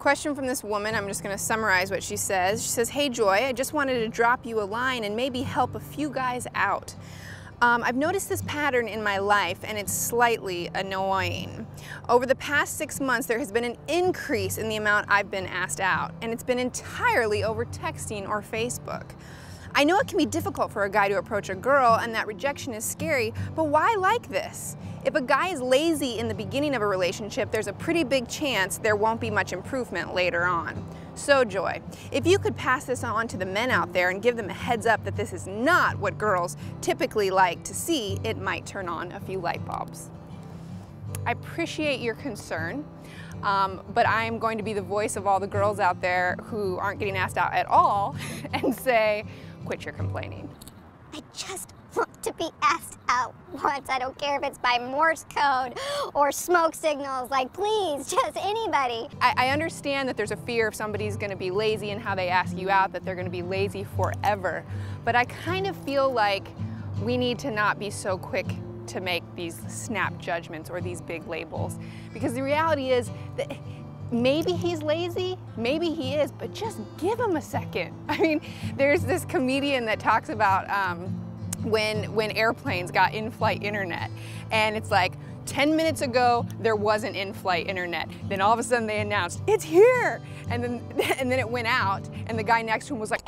Question from this woman, I'm just going to summarize what she says. She says, "Hey Joy, I just wanted to drop you a line and maybe help a few guys out. I've noticed this pattern in my life and it's slightly annoying. Over the past 6 months, there has been an increase in the amount I've been asked out, and it's been entirely over texting or Facebook. I know it can be difficult for a guy to approach a girl and that rejection is scary, but why like this? If a guy is lazy in the beginning of a relationship, there's a pretty big chance there won't be much improvement later on. So Joy, if you could pass this on to the men out there and give them a heads up that this is not what girls typically like to see, it might turn on a few light bulbs." I appreciate your concern, but I am going to be the voice of all the girls out there who aren't getting asked out at all and say, quit your complaining. I just want to be asked out once. I don't care if it's by Morse code or smoke signals. Like, please, just anybody. I understand that there's a fear if somebody's going to be lazy in how they ask you out, that they're going to be lazy forever. But I kind of feel like we need to not be so quick to make these snap judgments or these big labels. Because the reality is that maybe he's lazy, maybe he is, but just give him a second. I mean, there's this comedian that talks about when airplanes got in-flight internet, and it's like 10 minutes ago there wasn't in-flight internet. Then all of a sudden they announced, "It's here!" And then it went out, and the guy next to him was like,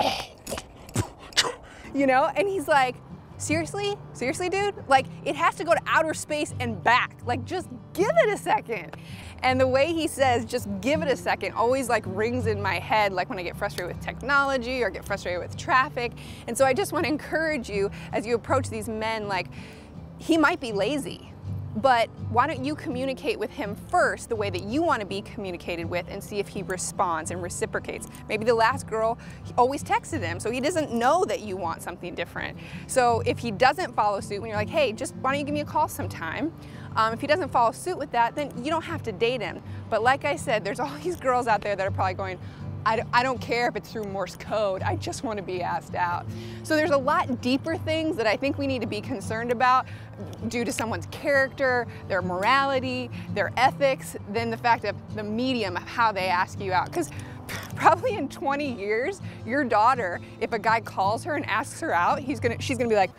you know, and he's like, seriously? Seriously, dude? Like, it has to go to outer space and back. Like, just give it a second. And the way he says, just give it a second, always like rings in my head, like when I get frustrated with technology or get frustrated with traffic. And so I just want to encourage you as you approach these men, like, he might be lazy, but why don't you communicate with him first the way that you want to be communicated with and see if he responds and reciprocates. Maybe the last girl always texted him, so he doesn't know that you want something different. So if he doesn't follow suit when you're like, "Hey, just why don't you give me a call sometime?" If he doesn't follow suit with that, then you don't have to date him. But like I said, there's all these girls out there that are probably going, I don't care if it's through Morse code, I just want to be asked out. So there's a lot deeper things that I think we need to be concerned about due to someone's character, their morality, their ethics, than the fact of the medium of how they ask you out. Because probably in 20 years, your daughter, if a guy calls her and asks her out, she's gonna be like,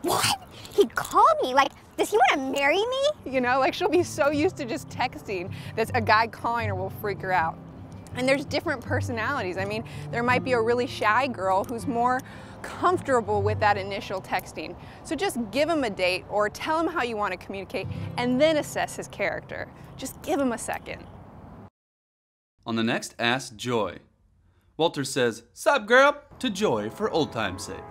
What? He called me? Like, does he want to marry me? you know, like she'll be so used to just texting that a guy calling her will freak her out. And there's different personalities. I mean, there might be a really shy girl who's more comfortable with that initial texting. So just give him a date or tell him how you want to communicate and then assess his character. Just give him a second. On the next Ask Joy, Walter says, "Sup girl?" to Joy for old time's sake.